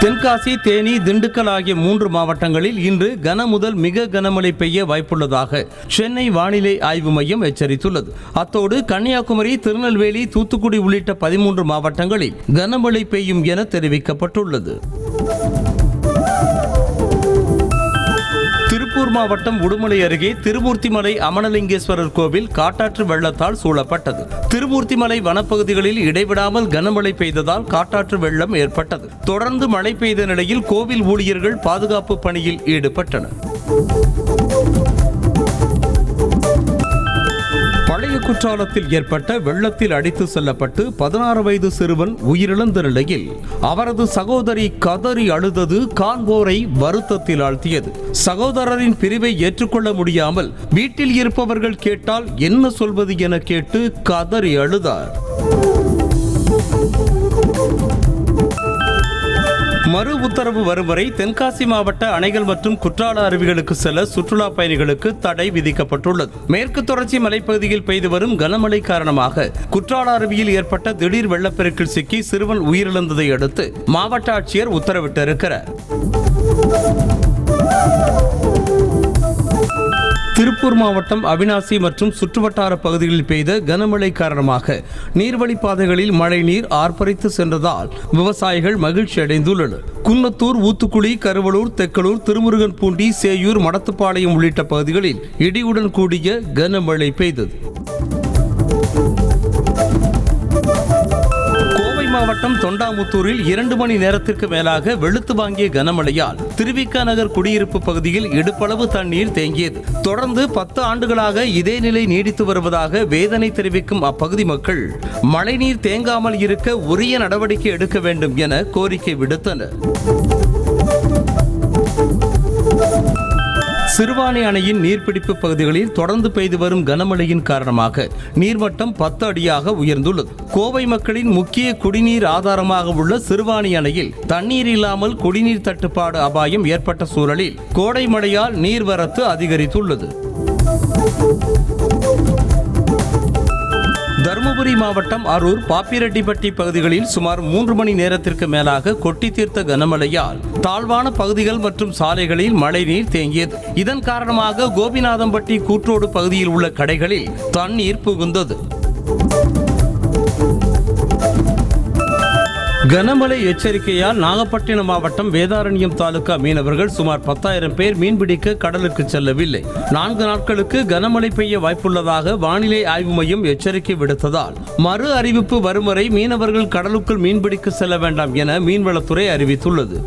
தென்காசி, தேனி, திண்டுக்கல் ஆகிய 3 மாவட்டங்களில் இன்று கன முதல் மிக கனமழை பெய்ய வாய்ப்புள்ளதாக சென்னை வானிலை ஆய்வு மையம் எச்சரித்துள்ளது. அத்தோடு கன்னியாகுமரி, திருநெல்வேலி, தூத்துக்குடி உள்ளிட்ட 13 மாவட்டங்களில் கனமழை பெய்யும் என தெரிவிக்கப்பட்டுள்ளது. திருப்பூர் மாவட்டம் உடுமலை அருகே திருமூர்த்திமலை அமனலிங்கேஸ்வரர் கோவில் காட்டாற்று வெள்ளத்தால் சூழப்பட்டது. திருமூர்த்திமலை வனப்பகுதிகளில் இடைவிடாமல் கனமழை பெய்ததால் காட்டாற்று வெள்ளம் ஏற்பட்டது. தொடர்ந்து மழை பெய்த நிலையில் கோவில் ஊழியர்கள் பாதுகாப்பு பணியில் ஈடுபட்டனர். பழைய குற்றாலத்தில் ஏற்பட்ட வெள்ளத்தில் அடித்து செல்லப்பட்டு 16 வயது சிறுவன் உயிரிழந்த நிலையில் அவரது சகோதரி கதறி அழுதது காண்போரை வருத்தத்தில் ஆழ்த்தியது. சகோதரரின் பிரிவை ஏற்றுக்கொள்ள முடியாமல் வீட்டில் இருப்பவர்கள் கேட்டால் என்ன சொல்வது என கேட்டு கதறி அழுதார். மறு உத்தரவு வரும் வரை தென்காசி மாவட்ட அணைகள் மற்றும் குற்றால அருவிகளுக்கு செல்ல சுற்றுலா பயணிகளுக்கு தடை விதிக்கப்பட்டுள்ளது. மேற்கு தொடர்ச்சி மலைப்பகுதியில் பெய்து வரும் கனமழை காரணமாக குற்றால அருவியில் ஏற்பட்ட திடீர் வெள்ளப்பெருக்கில் சிக்கி சிறுவன் உயிரிழந்ததை அடுத்து மாவட்ட ஆட்சியர் உத்தரவிட்டிருக்கிறார். திருப்பூர் மாவட்டம் அவிநாசி மற்றும் சுற்றுவட்டார பகுதிகளில் பெய்த கனமழை காரணமாக நீர்வழிப்பாதைகளில் மழைநீர் ஆர்ப்பரித்து சென்றதால் விவசாயிகள் மகிழ்ச்சி அடைந்துள்ளனர். குன்னத்தூர், ஊத்துக்குளி, கருவலூர், தெக்கலூர், திருமுருகன்பூண்டி, சேயூர், மடத்துப்பாளையம் உள்ளிட்ட பகுதிகளில் இடியுடன் கூடிய கனமழை பெய்தது. மாவட்டம் தொண்டாமுத்தூரில் 2 மணி நேரத்திற்கு மேலாக வெளுத்து வாங்கிய கனமழையால் திருவிக நகர் குடியிருப்பு பகுதியில் இடுப்பளவு தண்ணீர் தேங்கியது. தொடர்ந்து 10 ஆண்டுகளாக இதே நிலை நீடித்து வருவதாக வேதனை தெரிவிக்கும் அப்பகுதி மக்கள் மழைநீர் தேங்காமல் இருக்க உரிய நடவடிக்கை எடுக்க வேண்டும் என கோரிக்கை விடுத்தனர். சிறுவாணி அணையின் நீர்பிடிப்பு பகுதிகளில் தொடர்ந்து பெய்து வரும் கனமழையின் காரணமாக நீர்மட்டம் 10 அடியாக உயர்ந்துள்ளது. கோவை மக்களின் முக்கிய குடிநீர் ஆதாரமாக உள்ள சிறுவாணி அணையில் தண்ணீர் இல்லாமல் குடிநீர் தட்டுப்பாடு அபாயம் ஏற்பட்ட சூழலில் கோடை மழையால் நீர்வரத்து அதிகரித்துள்ளது. தருமபுரி மாவட்டம் அரூர், பாப்பிரெட்டிப்பட்டி பகுதிகளில் சுமார் 3 மணி நேரத்திற்கு மேலாக கொட்டி தீர்த்த கனமழையால் தாழ்வான பகுதிகள் மற்றும் சாலைகளில் மழைநீர் தேங்கியது. இதன் காரணமாக கோபிநாதம்பட்டி கூற்றோடு பகுதியில் உள்ள கடைகளில் தண்ணீர் புகுந்தது. கனமழை எச்சரிக்கையால் நாகப்பட்டினம் மாவட்டம் வேதாரண்யம் தாலுகா மீனவர்கள் சுமார் 10,000 பேர் மீன்பிடிக்க கடலுக்கு செல்லவில்லை. 4 நாட்களுக்கு கனமழை பெய்ய வாய்ப்புள்ளதாக வானிலை ஆய்வு மையம் எச்சரிக்கை விடுத்ததால் மறு அறிவிப்பு வரும் வரை மீனவர்கள் கடலுக்குள் மீன்பிடிக்க செல்ல வேண்டாம் என மீன்வளத்துறை அறிவித்துள்ளது.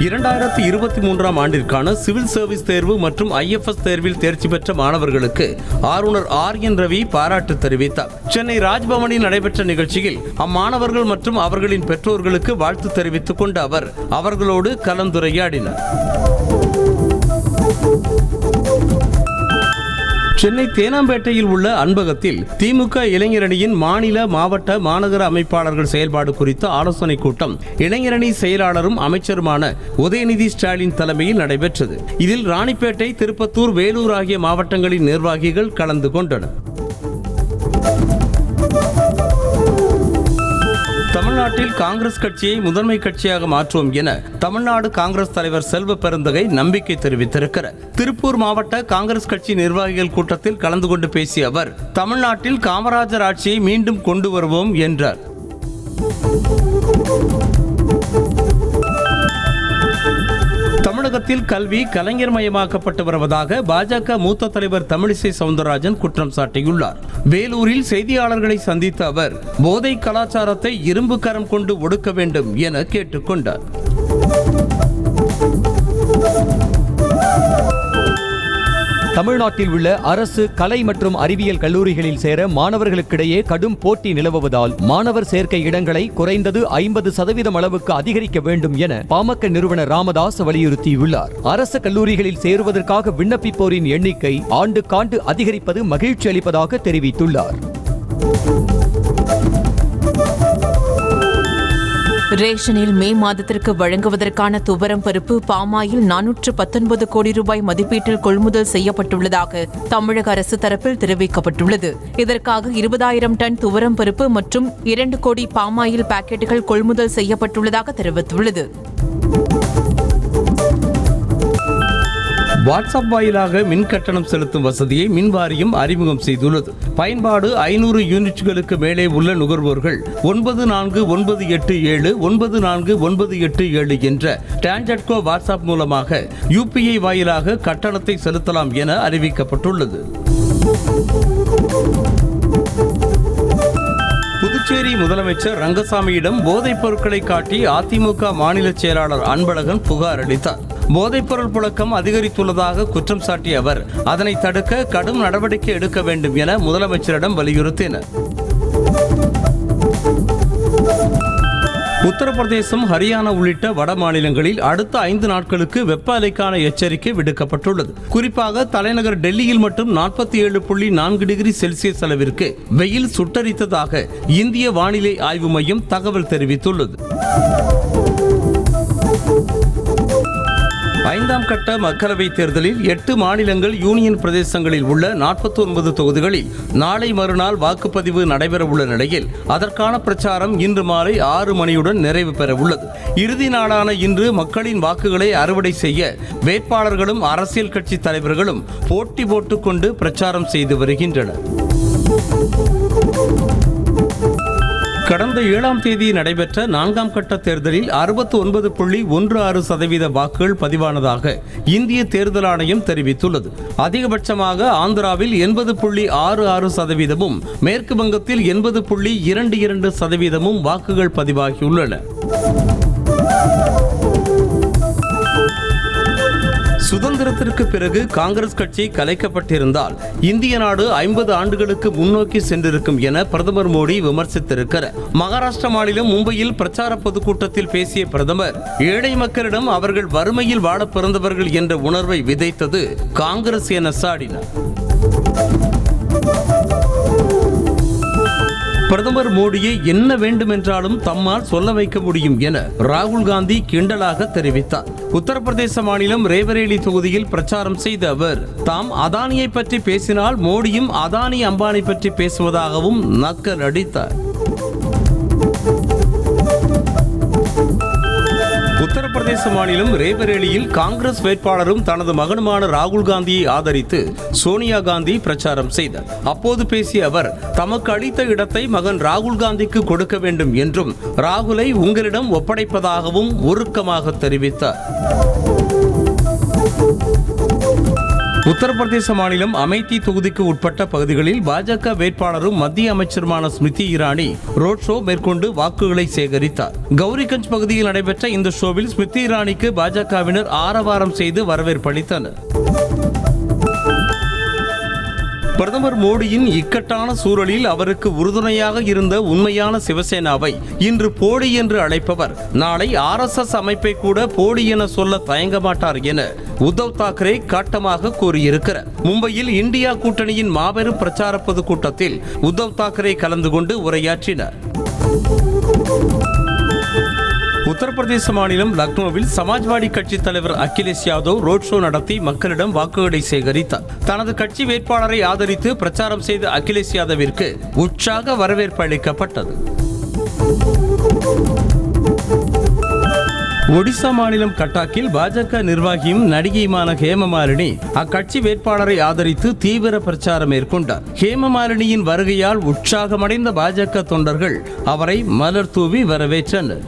2023ஆம் ஆண்டிற்கான சிவில் சர்வீஸ் தேர்வு மற்றும் IFS தேர்வில் தேர்ச்சி பெற்ற மாணவர்களுக்கு ஆளுநர் RN ரவி பாராட்டு தெரிவித்தார். சென்னை ராஜ்பவனில் நடைபெற்ற நிகழ்ச்சியில் அம்மாணவர்கள் மற்றும் அவர்களின் பெற்றோர்களுக்கு வாழ்த்து தெரிவித்துக் கொண்ட அவர் அவர்களோடு கலந்துரையாடினார். சென்னை தேனாம்பேட்டையில் உள்ள அன்பகத்தில் திமுக இளைஞரணியின் மாநில, மாவட்ட, மாநகர அமைப்பாளர்கள் செயல்பாடு குறித்த ஆலோசனைக் கூட்டம் இளைஞரணி செயலாளரும் அமைச்சருமான உதயநிதி ஸ்டாலின் தலைமையில் நடைபெற்றது. இதில் ராணிப்பேட்டை, திருப்பத்தூர், வேலூர் ஆகிய மாவட்டங்களின் நிர்வாகிகள் கலந்து கொண்டனர். தமிழ்நாட்டில் காங்கிரஸ் கட்சியை முதன்மை கட்சியாக மாற்றுவோம் என தமிழ்நாடு காங்கிரஸ் தலைவர் செல்வ பெருந்தகை நம்பிக்கை தெரிவித்திருக்கிறார். திருப்பூர் மாவட்ட காங்கிரஸ் கட்சி நிர்வாகிகள் கூட்டத்தில் கலந்து கொண்டு பேசிய அவர் தமிழ்நாட்டில் காமராஜர் ஆட்சியை மீண்டும் கொண்டு வருவோம் என்றார். தமிழகத்தில் கல்வி கலைஞர் மயமாக்கப்பட்டு வருவதாக பாஜக மூத்த தலைவர் தமிழிசை சவுந்தரராஜன் குற்றம் சாட்டியுள்ளார். வேலூரில் செய்தியாளர்களை சந்தித்த அவர் போதை கலாச்சாரத்தை இரும்பு கரம் கொண்டு ஒடுக்க வேண்டும் என கேட்டுக்கொண்டார். தமிழ்நாட்டில் உள்ள அரசு கலை மற்றும் அறிவியல் கல்லூரிகளில் சேர மாணவர்களுக்கிடையே கடும் போட்டி நிலவுவதால் மாணவர் சேர்க்கை இடங்களை குறைந்தது 50% அளவுக்கு அதிகரிக்க வேண்டும் என பாமக நிறுவனர் ராமதாஸ் வலியுறுத்தியுள்ளார். அரசு கல்லூரிகளில் சேருவதற்காக விண்ணப்பிப்போரின் எண்ணிக்கை ஆண்டுக்காண்டு அதிகரிப்பது மகிழ்ச்சி அளிப்பதாக தெரிவித்துள்ளார். ரேஷனில் மே மாதத்திற்கு வழங்குவதற்கான துவரம் பருப்பு பாமாயில் 419 கோடி ரூபாய் மதிப்பீட்டில் கொள்முதல் செய்யப்பட்டுள்ளதாக தமிழக அரசு தரப்பில் தெரிவிக்கப்பட்டுள்ளது. இதற்காக 20,000 டன் துவரம் பருப்பு மற்றும் 2 கோடி பாமாயில் பாக்கெட்டுகள் கொள்முதல் செய்யப்பட்டுள்ளதாக தெரிவித்துள்ளது. வாட்ஸ்அப் வாயிலாக மின் கட்டணம் செலுத்தும் வசதியை மின் வாரியம் அறிமுகம் செய்துள்ளது. பயன்பாடு 500 யூனிட்டுகளுக்கு மேலே உள்ள நுகர்வோர்கள் 9497 94987 என்ற டான்ஜெட்கோ வாட்ஸ்அப் மூலமாக UPI வாயிலாக கட்டணத்தை செலுத்தலாம் என அறிவிக்கப்பட்டுள்ளது. புதுச்சேரி முதலமைச்சர் ரங்கசாமியிடம் போதைப் பொருட்களை காட்டி அதிமுக மாநில செயலாளர் அன்பழகன் புகார் அளித்தார். போதைப்பொருள் புழக்கம் அதிகரித்துள்ளதாக குற்றம் சாட்டிய அவர் அதனை தடுக்க கடும் நடவடிக்கை எடுக்க வேண்டும் என முதலமைச்சரிடம் வலியுறுத்தினார். உத்தரப்பிரதேசம், ஹரியானா உள்ளிட்ட வட மாநிலங்களில் அடுத்த 5 நாட்களுக்கு வெப்ப அலைக்கான எச்சரிக்கை விடுக்கப்பட்டுள்ளது. குறிப்பாக தலைநகர் டெல்லியில் மட்டும் 47.4 டிகிரி செல்சியஸ் அளவிற்கு வெயில் சுட்டரித்ததாக இந்திய வானிலை ஆய்வு மையம் தகவல் தெரிவித்துள்ளது. 5ஆம் கட்ட மக்களவைத் தேர்தலில் 8 மாநிலங்கள், யூனியன் பிரதேசங்களில் உள்ள 49 தொகுதிகளில் நாளை மறுநாள் வாக்குப்பதிவு நடைபெறவுள்ள நிலையில் அதற்கான பிரச்சாரம் இன்று மாலை 6 மணியுடன் நிறைவு பெற உள்ளது. இறுதி நாளான இன்று மக்களின் வாக்குகளை அறுவடை செய்ய வேட்பாளர்களும் அரசியல் கட்சி தலைவர்களும் போட்டி போட்டுக்கொண்டு பிரச்சாரம் செய்து வருகின்றனர். கடந்த 7ஆம் தேதி நடைபெற்ற 4ஆம் கட்ட தேர்தலில் 69.16% வாக்குகள் பதிவானதாக இந்திய தேர்தல் ஆணையம் தெரிவித்துள்ளது. அதிகபட்சமாக ஆந்திராவில் 80.66%, மேற்கு வங்கத்தில் 80.22% வாக்குகள் பதிவாகியுள்ளன. சுதந்திரத்திற்கு பிறகு காங்கிரஸ் கட்சி கலைக்கப்பட்டிருந்தால் இந்திய நாடு 50 ஆண்டுகளுக்கு முன்னோக்கி சென்றிருக்கும் என பிரதமர் மோடி விமர்சித்திருக்கிறார். மகாராஷ்டிர மாநிலம் மும்பையில் பிரச்சார பொதுக்கூட்டத்தில் பேசிய பிரதமர் ஏழை மக்களிடம் அவர்கள் வறுமையில் வாழ பிறந்தவர்கள் என்ற உணர்வை விதைத்தது காங்கிரஸ் என சாடினார். பிரதமர் மோடியை என்ன வேண்டுமென்றாலும் தம்மால் சொல்ல வைக்க முடியும் என ராகுல் காந்தி கிண்டலாக தெரிவித்தார். உத்தரப்பிரதேச மாநிலம் ரேபரேலி தொகுதியில் பிரச்சாரம் செய்த அவர் தாம் அதானியை பற்றி பேசினால் மோடியும் அதானி அம்பானி பற்றி பேசுவதாகவும் நக்கல் அடித்தார். உத்தரப்பிரதேச மாநிலம் ரேபரேலியில் காங்கிரஸ் வேட்பாளரும் தனது மகனுமான ராகுல் காந்தியை ஆதரித்து சோனியா காந்தி பிரச்சாரம் செய்தார். அப்போது பேசிய அவர் தமக்கு அளித்த இடத்தை மகன் ராகுல் காந்திக்கு கொடுக்க வேண்டும் என்றும் ராகுலை உங்களிடம் ஒப்படைப்பதாகவும் உருக்கமாக தெரிவித்தார். உத்தரப்பிரதேச மாநிலம் அமேதி தொகுதிக்கு உட்பட்ட பகுதிகளில் பாஜக வேட்பாளரும் மத்திய அமைச்சருமான ஸ்மிருதி இரானி ரோட் ஷோ மேற்கொண்டு வாக்குகளை சேகரித்தார். கௌரிகஞ்ச் பகுதியில் நடைபெற்ற இந்த ஷோவில் ஸ்மிருதி இரானிக்கு பாஜகவினர் ஆரவாரம் செய்து வரவேற்பளித்தனர். பிரதமர் மோடியின் இக்கட்டான சூழலில் அவருக்கு உறுதுணையாக இருந்த உண்மையான சிவசேனாவை இன்று போடி என்று அழைப்பவர் நாளை RSS அமைப்பை கூட போடி என சொல்ல தயங்க மாட்டார் என உத்தவ் தாக்கரே காட்டமாக கூறியிருக்கிறார். மும்பையில் இந்தியா கூட்டணியின் மாபெரும் பிரச்சார பொதுக்கூட்டத்தில் உத்தவ் தாக்கரே கலந்து கொண்டு உரையாற்றினார். உத்தரப்பிரதேச மாநிலம் லக்னோவில் சமாஜ்வாடி கட்சி தலைவர் அகிலேஷ் யாதவ் ரோட் ஷோ நடத்தி மக்களிடம் வாக்குகளை சேகரித்தார். தனது கட்சி வேட்பாளரை ஆதரித்து பிரச்சாரம் செய்த அகிலேஷ் யாதவிற்கு உற்சாக வரவேற்பு அளிக்கப்பட்டது. ஒடிசா மாநிலம் கட்டாக்கில் பாஜக நிர்வாகியும் நடிகையுமான ஹேமமாலினி அக்கட்சி வேட்பாளரை ஆதரித்து தீவிர பிரச்சாரம் மேற்கொண்டார். ஹேமமாலினியின் வருகையால் உற்சாகமடைந்த பாஜக தொண்டர்கள் அவரை மலர் தூவி வரவேற்றனர்.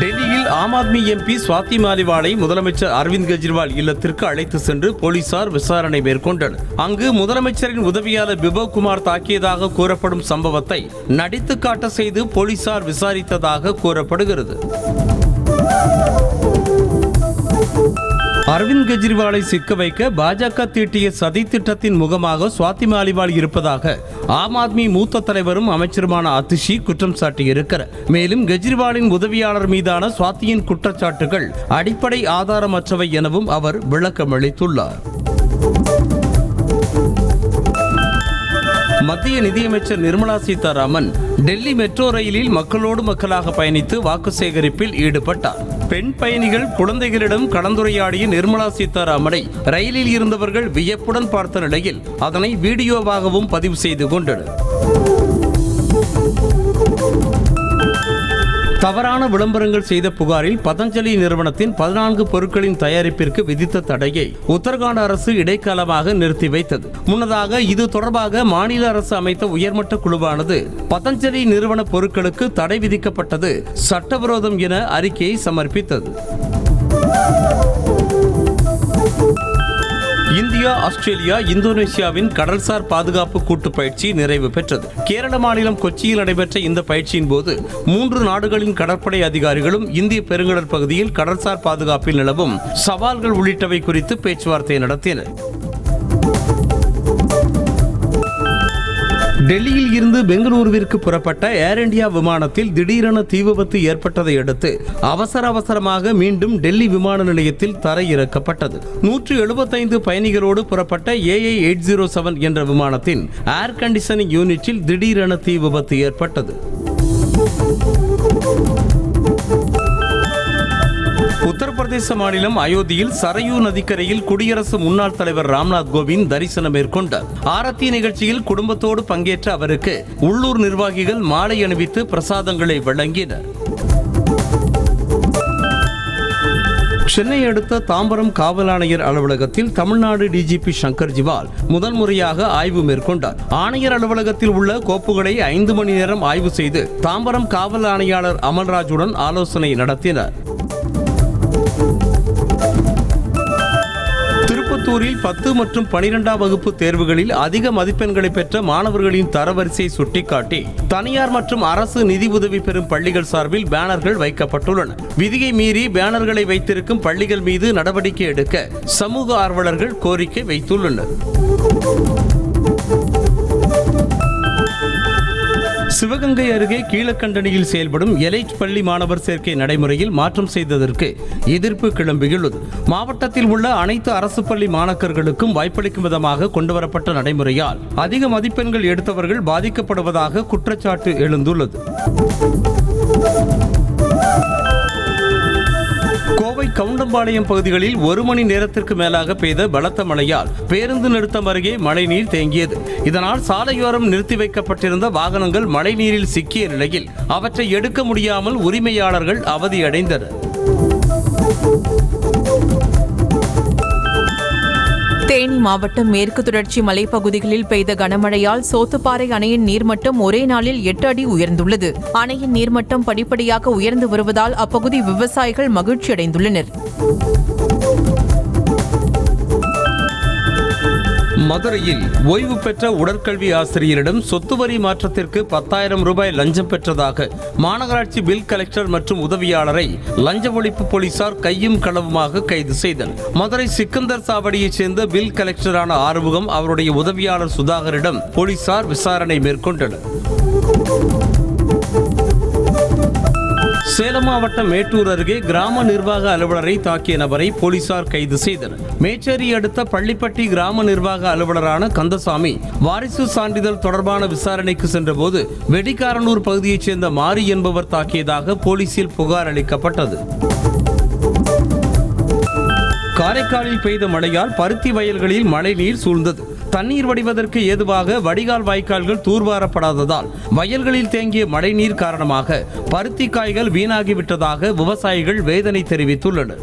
டெல்லியில் ஆம் ஆத்மி MP ஸ்வாதி மாலிவாலை முதலமைச்சர் அரவிந்த் கெஜ்ரிவால் இல்லத்திற்கு அழைத்து சென்று போலீசார் விசாரணை மேற்கொண்டனர். அங்கு முதலமைச்சரின் உதவியாளர் பிபவ் குமார் தாக்கியதாக கூறப்படும் சம்பவத்தை நடித்து காட்ட செய்து போலீசார் விசாரித்ததாக கூறப்படுகிறது. அரவிந்த் கெஜ்ரிவாலை சிக்க வைக்க பாஜக தீட்டிய சதி திட்டத்தின் முகமாக ஸ்வாதி மாலிவால் இருப்பதாக ஆம் ஆத்மி மூத்த தலைவரும் அமைச்சருமான அதிஷி குற்றம் சாட்டியிருக்கிறார். மேலும் கெஜ்ரிவாலின் உதவியாளர் மீதான ஸ்வாதியின் குற்றச்சாட்டுகள் அடிப்படை ஆதாரமற்றவை எனவும் அவர் விளக்கம் அளித்துள்ளார். மத்திய மத்திய நிதியமைச்சர் நிர்மலா சீதாராமன் டெல்லி மெட்ரோ ரயிலில் மக்களோடு மக்களாக பயணித்து வாக்கு சேகரிப்பில் ஈடுபட்டார். பெண் பயணிகள் குழந்தைகளிடம் கலந்துரையாடிய நிர்மலா சீதாராமனை ரயிலில் இருந்தவர்கள் வியப்புடன் பார்த்த நிலையில் அதனை வீடியோவாகவும் பதிவு செய்து கொண்டனர். தவறான விளம்பரங்கள் செய்த புகாரில் பதஞ்சலி நிறுவனத்தின் 14 பொருட்களின் தயாரிப்பிற்கு விதித்த தடையை உத்தரகாண்ட் அரசு இடைக்காலமாக நிறுத்தி வைத்தது. முன்னதாக இது தொடர்பாக மாநில அரசு அமைத்த உயர்மட்ட குழுவானது பதஞ்சலி நிறுவன பொருட்களுக்கு தடை விதிக்கப்பட்டது சட்டவிரோதம் என அறிக்கையை சமர்ப்பித்தது. இந்தியா, ஆஸ்திரேலியா, இந்தோனேசியாவின் கடல்சார் பாதுகாப்பு கூட்டு பயிற்சி நிறைவு பெற்றது. கேரள மாநிலம் கொச்சியில் நடைபெற்ற இந்த பயிற்சியின் போது 3 நாடுகளின் கடற்படை அதிகாரிகளும் இந்திய பெருங்கடல் பகுதியில் கடல்சார் பாதுகாப்பில் நிலவும் சவால்கள் உள்ளிட்டவை குறித்து பேச்சுவார்த்தை நடத்தினர். டெல்லியில் இருந்து பெங்களூருவிற்கு புறப்பட்ட ஏர் இந்தியா விமானத்தில் திடீரென தீ விபத்து ஏற்பட்டதை அடுத்து அவசரமாக மீண்டும் டெல்லி விமான நிலையத்தில் தரையிறக்கப்பட்டது. 175 பயணிகளோடு புறப்பட்ட AA807 என்ற விமானத்தின் ஏர் கண்டிஷனிங் யூனிட்டில் திடீரென தீ விபத்து ஏற்பட்டது. உத்தரப்பிரதேச மாநிலம் அயோத்தியில் சரையூ நதிக்கரையில் குடியரசு முன்னாள் தலைவர் ராம்நாத் கோவிந்த் தரிசனம் மேற்கொண்டார். ஆரத்தி நிகழ்ச்சியில் குடும்பத்தோடு பங்கேற்ற அவருக்கு உள்ளூர் நிர்வாகிகள் மாலை அணிவித்து பிரசாதங்களை வழங்கினர். சென்னை அடுத்த தாம்பரம் காவல் ஆணையர் அலுவலகத்தில் தமிழ்நாடு டிஜிபி சங்கர் ஜிவால் முதல் முறையாக ஆய்வு மேற்கொண்டார். ஆணையர் அலுவலகத்தில் உள்ள கோப்புகளை 5 மணி நேரம் ஆய்வு செய்து தாம்பரம் காவல் ஆணையாளர் அமல்ராஜுடன் ஆலோசனை நடத்தினார். திருப்பத்தூரில் 10 மற்றும் 12ஆம் வகுப்பு தேர்வுகளில் அதிக மதிப்பெண்களை பெற்ற மாணவர்களின் தரவரிசையை சுட்டிக்காட்டி தனியார் மற்றும் அரசு நிதி உதவி பெறும் பள்ளிகள் சார்பில் பேனர்கள் வைக்கப்பட்டுள்ளன. விதியை மீறி பேனர்களை வைத்திருக்கும் பள்ளிகள் மீது நடவடிக்கை எடுக்க சமூக ஆர்வலர்கள் கோரிக்கை வைத்துள்ளனர். சிவகங்கை அருகே கீழக்கண்டனியில் செயல்படும் எலைட் பள்ளி மாணவர் சேர்க்கை நடைமுறையில் மாற்றம் செய்ததற்கு எதிர்ப்பு கிளம்பியுள்ளது. மாவட்டத்தில் உள்ள அனைத்து அரசு பள்ளி மாணாக்கர்களுக்கும் வாய்ப்பளிக்கும் விதமாக கொண்டுவரப்பட்ட நடைமுறையால் அதிக மதிப்பெண்கள் எடுத்தவர்கள் பாதிக்கப்படுவதாக குற்றச்சாட்டு எழுந்துள்ளது. கோவை கவுண்டம்பாளையம் பகுதிகளில் 1 மணி நேரத்திற்கு மேலாக பெய்த பலத்த மழையால் பேருந்து நிறுத்தம் அருகே மழைநீர் தேங்கியது. இதனால் சாலையோரம் நிறுத்தி வைக்கப்பட்டிருந்த வாகனங்கள் மழைநீரில் சிக்கிய நிலையில் அவற்றை எடுக்க முடியாமல் உரிமையாளர்கள் அவதியடைந்தனர். தேனி மாவட்டம் மேற்கு தொடர்ச்சி மலைப்பகுதிகளில் பெய்த கனமழையால் சோத்துப்பாறை அணையின் நீர்மட்டம் ஒரே நாளில் 8 அடி உயர்ந்துள்ளது. அணையின் நீர்மட்டம் படிப்படியாக உயர்ந்து வருவதால் அப்பகுதி விவசாயிகள் மகிழ்ச்சியடைந்துள்ளனர். மதுரையில் ஓய்வு பெற்ற உடற்கல்வி ஆசிரியரிடம் சொத்து வரி மாற்றத்திற்கு 10,000 ரூபாய் லஞ்சம் பெற்றதாக மாநகராட்சி பில் கலெக்டர் மற்றும் உதவியாளரை லஞ்ச ஒழிப்பு போலீசார் கையும் களவுமாக கைது செய்தனர். மதுரை சிக்கந்தர் சாவடியைச் சேர்ந்த பில் கலெக்டரான ஆறுமுகம் அவருடைய உதவியாளர் சுதாகரிடம் போலீசார் விசாரணை மேற்கொண்டனர். சேலம் மாவட்டம் மேட்டூர் அருகே கிராம நிர்வாக அலுவலரை தாக்கிய நபரை போலீசார் கைது செய்தனர். மேச்சேரி அடுத்த பள்ளிப்பட்டி கிராம நிர்வாக அலுவலரான கந்தசாமி வாரிசு சான்றிதழ் தொடர்பான விசாரணைக்கு சென்றபோது வெடிக்காரனூர் பகுதியைச் சேர்ந்த மாரி என்பவர் தாக்கியதாக போலீசில் புகார் அளிக்கப்பட்டது. காரைக்காலில் பெய்த மழையால் பருத்தி வயல்களில் மழைநீர் சூழ்ந்தது. தண்ணீர் வடிவதற்கு ஏதுவாக வடிகால் வாய்க்கால்கள் தூர்வாரப்படாததால் வயல்களில் தேங்கிய மழைநீர் காரணமாக பருத்தி காய்கள் வீணாகிவிட்டதாக விவசாயிகள் வேதனை தெரிவித்துள்ளனர்.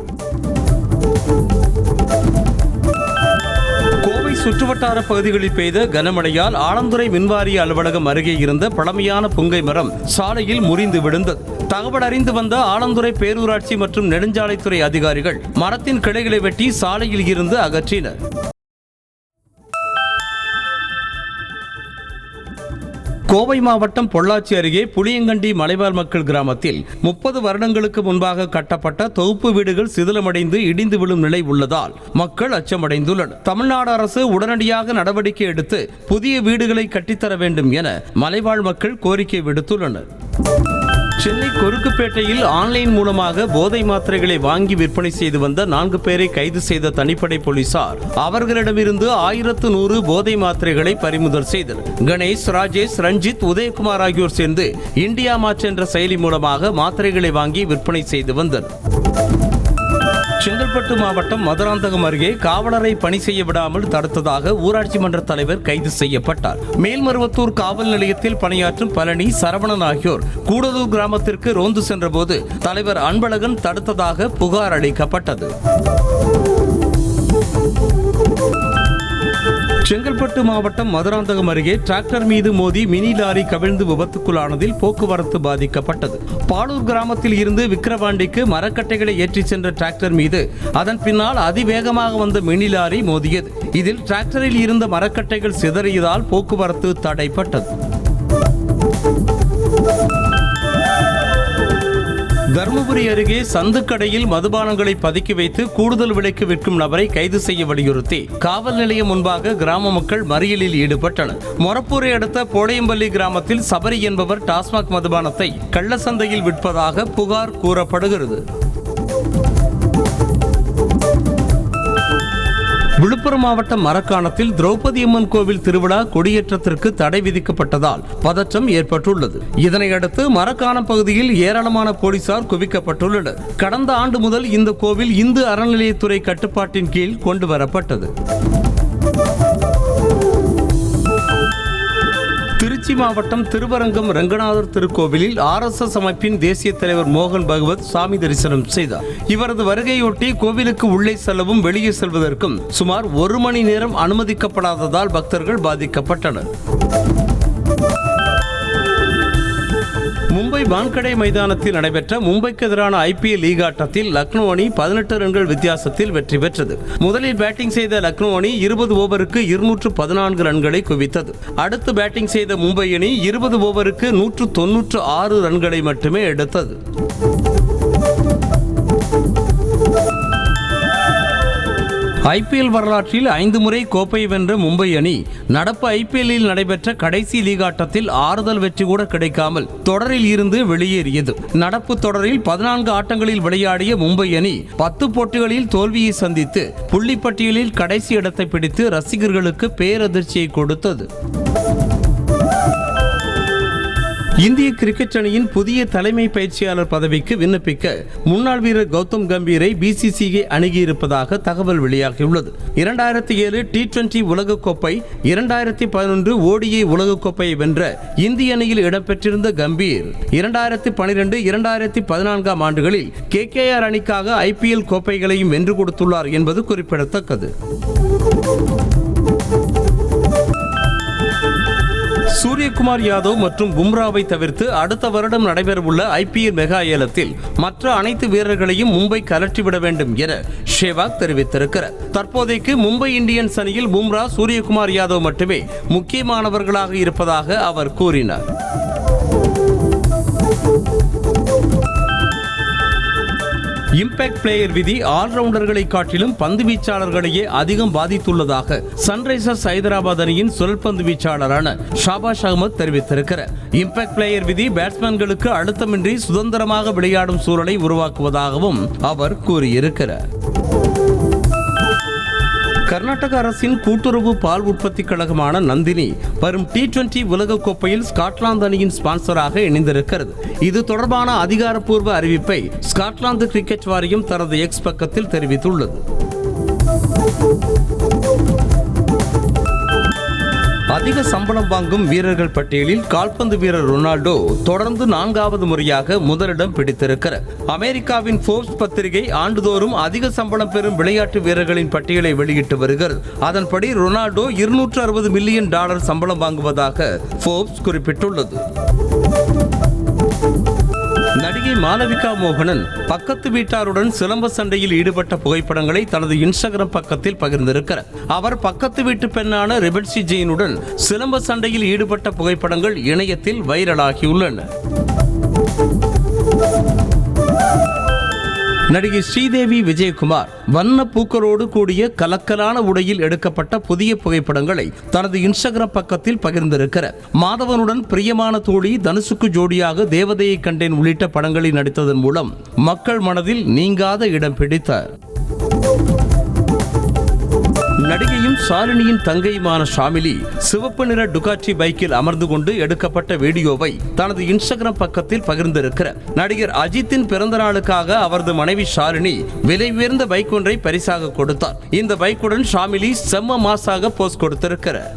கோவை சுற்றுவட்டார பகுதிகளில் பெய்த கனமழையால் ஆலந்துறை மின்வாரிய அலுவலகம் அருகே இருந்த பழமையான புங்கை மரம் சாலையில் முறிந்து விழுந்தது. தகவல் அறிந்து வந்த ஆலந்துறை பேரூராட்சி மற்றும் நெடுஞ்சாலைத்துறை அதிகாரிகள் மரத்தின் கிளைகளை வெட்டி சாலையில் இருந்து அகற்றினர். கோவை மாவட்டம் பொள்ளாச்சி அருகே புளியங்கண்டி மலைவாழ் மக்கள் கிராமத்தில் 30 வருடங்களுக்கு முன்பாக கட்டப்பட்ட தொகுப்பு வீடுகள் சிதிலமடைந்து இடிந்து விழும் நிலை உள்ளதால் மக்கள் அச்சமடைந்துள்ளனர். தமிழ்நாடு அரசு உடனடியாக நடவடிக்கை எடுத்து புதிய வீடுகளை கட்டித்தர வேண்டும் என மலைவாழ் மக்கள் கோரிக்கை விடுத்துள்ளனர். சென்னை கொருக்குப்பேட்டையில் ஆன்லைன் மூலமாக போதை மாத்திரைகளை வாங்கி விற்பனை செய்து வந்த 4 பேரை கைது செய்த தனிப்படை போலீசார் அவர்களிடமிருந்து 1100 போதை மாத்திரைகளை பறிமுதல் செய்தனர். கணேஷ், ராஜேஷ், ரஞ்சித், உதயகுமார் ஆகியோர் சேர்ந்து இந்தியா மார்ட் என்ற செயலி மூலமாக மாத்திரைகளை வாங்கி விற்பனை செய்து வந்தனர். செங்கல்பட்டு மாவட்டம் மதுராந்தகம் அருகே காவலரை பணி செய்ய விடாமல் தடுத்ததாக ஊராட்சி மன்ற தலைவர் கைது செய்யப்பட்டார். மேல்மருவத்தூர் காவல் நிலையத்தில் பணியாற்றும் பழனி, சரவணன் ஆகியோர் கூடலூர் கிராமத்திற்கு ரோந்து சென்றபோது தலைவர் அன்பழகன் தடுத்ததாக புகார் அளிக்கப்பட்டது. செங்கல்பட்டு மாவட்டம் மதுராந்தகம் அருகே டிராக்டர் மீது மோதி மினி லாரி கவிழ்ந்து விபத்துக்குள்ளானதில் போக்குவரத்து பாதிக்கப்பட்டது. பாலூர் கிராமத்தில் இருந்து விக்கிரவாண்டிக்கு மரக்கட்டைகளை ஏற்றிச் சென்ற டிராக்டர் மீது அதன் பின்னால் அதிவேகமாக வந்த மினி லாரி மோதியது. இதில் டிராக்டரில் இருந்த மரக்கட்டைகள் சிதறியதால் போக்குவரத்து தடைப்பட்டது. தருமபுரி அருகே சந்துக்கடையில் மதுபானங்களை பதுக்கி வைத்து கூடுதல் விலைக்கு விற்கும் நபரை கைது செய்ய வலியுறுத்தி காவல் நிலையம் முன்பாக கிராம மக்கள் மறியலில் ஈடுபட்டனர். மொரப்பூரை அடுத்த போடையம்பள்ளி கிராமத்தில் சபரி என்பவர் டாஸ்மாக் மதுபானத்தை கள்ளச்சந்தையில் விற்பதாக புகார் கூறப்படுகிறது. விழுப்புரம் மாவட்டம் மரக்காணத்தில் திரௌபதி அம்மன் கோவில் திருவிழா கொடியேற்றத்திற்கு தடை விதிக்கப்பட்டதால் பதற்றம் ஏற்பட்டுள்ளது. இதனையடுத்து மரக்காணம் பகுதியில் ஏராளமான போலீசார் குவிக்கப்பட்டுள்ளனர். கடந்த ஆண்டு முதல் இந்த கோவில் இந்து அறநிலையத்துறை கட்டுப்பாட்டின் கீழ் கொண்டு வரப்பட்டது. திருச்சி மாவட்டம் திருவரங்கம் ரங்கநாதர் திருக்கோவிலில் RSS அமைப்பின் தேசிய தலைவர் மோகன் பகவத் சாமி தரிசனம் செய்தார். இவரது வருகையொட்டி கோவிலுக்கு உள்ளே செல்லவும் வெளியே செல்வதற்கும் சுமார் 1 மணி நேரம் அனுமதிக்கப்படாததால் பக்தர்கள் பாதிக்கப்பட்டனர். மும்பை வான்கடே மைதானத்தில் நடைபெற்ற மும்பைக்கு எதிரான IPL லீக் ஆட்டத்தில் லக்னோ அணி 18 ரன்கள் வித்தியாசத்தில் வெற்றி பெற்றது. முதலில் பேட்டிங் செய்த லக்னோ அணி 20 ஓவருக்கு 214 ரன்களை குவித்தது. அடுத்து பேட்டிங் செய்த மும்பை அணி 20 ஓவருக்கு 196 ரன்களை மட்டுமே எடுத்தது. IPL வரலாற்றில் 5 முறை கோப்பை வென்ற மும்பை அணி நடப்பு IPL-இல் நடைபெற்ற கடைசி லீக் ஆட்டத்தில் ஆறுதல் வெற்றி கூட கிடைக்காமல் தொடரில் இருந்து வெளியேறியது. நடப்பு தொடரில் 14 ஆட்டங்களில் விளையாடிய மும்பை அணி 10 போட்டிகளில் தோல்வியை சந்தித்து புள்ளிப்பட்டியலில் கடைசி இடத்தை பிடித்து ரசிகர்களுக்கு பேரதிர்ச்சியை கொடுத்தது. இந்திய கிரிக்கெட் அணியின் புதிய தலைமை பயிற்சியாளர் பதவிக்கு விண்ணப்பிக்க முன்னாள் வீரர் கௌதம் கம்பீரை BCCI அணுகியிருப்பதாக தகவல் வெளியாகியுள்ளது. 2007 T20 உலகக்கோப்பை, 2011 ODI உலகக்கோப்பையை வென்ற இந்திய அணியில் இடம்பெற்றிருந்த கம்பீர் 2012, 2014 ஆண்டுகளில் KKR அணிக்காக IPL கோப்பைகளையும் வென்று கொடுத்துள்ளார் என்பது குறிப்பிடத்தக்கது. சூரியகுமார் யாதவ் மற்றும் பும்ராவை தவிர்த்து அடுத்த வருடம் நடைபெறவுள்ள IPL மெகா ஏலத்தில் மற்ற அனைத்து வீரர்களையும் மும்பை கலற்றிவிட வேண்டும் என ஷேவாக் தெரிவித்திருக்கிறார். தற்போதைக்கு மும்பை இந்தியன்ஸ் அணியில் பும்ரா, சூரியகுமார் யாதவ் மட்டுமே முக்கியமானவர்களாக இருப்பதாக அவர் கூறினார். இம்பாக்ட் பிளேயர் விதி ஆல்ரவுண்டர்களை காட்டிலும் பந்து வீச்சாளர்களையே அதிகம் பாதித்துள்ளதாக சன்ரைசர்ஸ் ஹைதராபாத் அணியின் சுழற்பந்து வீச்சாளரான ஷாபாஸ் அகமது தெரிவித்திருக்கிறார். இம்பாக்ட் பிளேயர் விதி பேட்ஸ்மேன்களுக்கு அழுத்தமின்றி சுதந்திரமாக விளையாடும் சூழலை உருவாக்குவதாகவும் அவர் கூறியிருக்கிறார். கர்நாடக அரசின் கூட்டுறவு பால் உற்பத்தி கழகமான நந்தினி வரும் T20 உலகக்கோப்பையில் ஸ்காட்லாந்து அணியின் ஸ்பான்சராக இணைந்திருக்கிறது. இது தொடர்பான அதிகாரப்பூர்வ அறிவிப்பை ஸ்காட்லாந்து கிரிக்கெட் வாரியம் தனது X பக்கத்தில் தெரிவித்துள்ளது. அதிக சம்பளம் வாங்கும் வீரர்கள் பட்டியலில் கால்பந்து வீரர் ரொனால்டோ தொடர்ந்து 4வது முறையாக முதலிடம் பிடித்திருக்கிறார். அமெரிக்காவின் ஃபோர்ப்ஸ் பத்திரிகை ஆண்டுதோறும் அதிக சம்பளம் பெறும் விளையாட்டு வீரர்களின் பட்டியலை வெளியிட்டு வருகிறது. அதன்படி ரொனால்டோ $260 மில்லியன் சம்பளம் வாங்குவதாக ஃபோர்ப்ஸ் குறிப்பிட்டுள்ளது. நடிகை மாளவிகா மோகனன் பக்கத்து வீட்டாருடன் சிலம்ப சண்டையில் ஈடுபட்ட புகைப்படங்களை தனது இன்ஸ்டாகிராம் பக்கத்தில் பகிர்ந்திருக்கிறார். அவர் பக்கத்து வீட்டு பெண்ணான ரெபெட்சி ஜெயினுடன் சிலம்ப சண்டையில் ஈடுபட்ட புகைப்படங்கள் இணையத்தில் வைரலாகியுள்ளன. நடிகை ஸ்ரீதேவி விஜயகுமார் வண்ண பூக்களோடு கூடிய கலக்கலான உடையில் எடுக்கப்பட்ட புதிய புகைப்படங்களை தனது இன்ஸ்டாகிராம் பக்கத்தில் பகிர்ந்திருக்கிறார். மாதவனுடன் பிரியமான தோழி, தனுஷுக்கு ஜோடியாக தேவதையை கண்டேன் உள்ளிட்ட படங்களில் நடித்ததன் மூலம் மக்கள் மனதில் நீங்காத இடம் பிடித்தார். நடிகையும் ஷாலினியின் தங்கையுமான ஷாமிலி சிவப்பு நிற டுகாட்டி பைக்கில் அமர்ந்து கொண்டு எடுக்கப்பட்ட வீடியோவை தனது இன்ஸ்டாகிராம் பக்கத்தில் பகிர்ந்திருக்கிறார். நடிகர் அஜித்தின் பிறந்த நாளுக்காக அவரது மனைவி ஷாலினி விலை உயர்ந்த பைக் ஒன்றை பரிசாக கொடுத்தார். இந்த பைக்குடன் ஷாமிலி செம்ம மாசாக போஸ் கொடுத்திருக்கிறார்.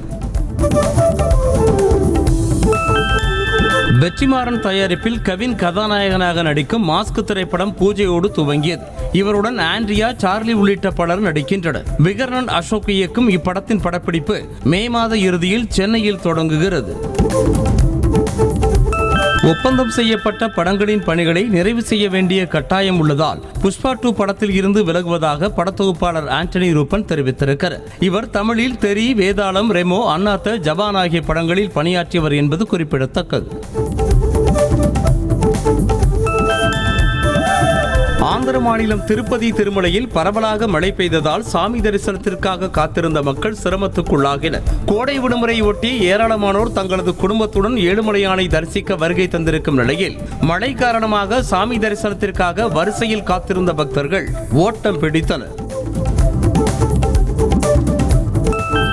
வெற்றிமாறன் தயாரிப்பில் கவின் கதாநாயகனாக நடிக்கும் மாஸ்க் திரைப்படம் பூஜையோடு துவங்கியது. இவருடன் ஆண்ட்ரியா, சார்லி உள்ளிட்ட பலர் நடிக்கின்றனர். விகர்ணன் அசோக் இயக்கும் இப்படத்தின் படப்பிடிப்பு மே மாத இறுதியில் சென்னையில் தொடங்குகிறது. ஒப்பந்தம் செய்யப்பட்ட படங்களின் பணிகளை நிறைவு செய்ய வேண்டிய கட்டாயம் உள்ளதால் புஷ்பா 2 படத்தில் இருந்து விலகுவதாக படத்தொகுப்பாளர் ஆண்டனி ரூபன் தெரிவித்திருக்கிறார். இவர் தமிழில் தெரி, வேதாளம், ரெமோ, அண்ணாத்த, ஜபான் ஆகிய படங்களில் பணியாற்றியவர் என்பது குறிப்பிடத்தக்கது. ஆந்திர மாநிலம் திருப்பதி திருமலையில் பரவலாக மழை பெய்ததால் சாமி தரிசனத்திற்காக காத்திருந்த மக்கள் சிரமத்துக்குள்ளாகினர். கோடை விடுமுறையை ஒட்டி ஏராளமானோர் தங்களது குடும்பத்துடன் ஏழுமலையானை தரிசிக்க வருகை தந்திருக்கும் நிலையில் மழை காரணமாக சாமி தரிசனத்திற்காக வரிசையில் காத்திருந்த பக்தர்கள் ஓட்டம் பிடித்தனர்.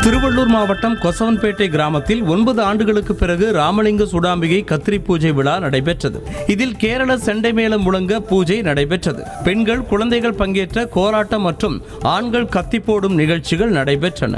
திருவள்ளூர் மாவட்டம் கொசவன்பேட்டை கிராமத்தில் 9 ஆண்டுகளுக்கு பிறகு ராமலிங்க சுடாம்பிகை கத்திரி பூஜை விழா நடைபெற்றது. இதில் கேரள செண்டை மேளம் முழங்க பூஜை நடைபெற்றது. பெண்கள், குழந்தைகள் பங்கேற்ற கோலாட்டம் மற்றும் ஆண்கள் கத்தி போடும் நிகழ்ச்சிகள் நடைபெற்றன.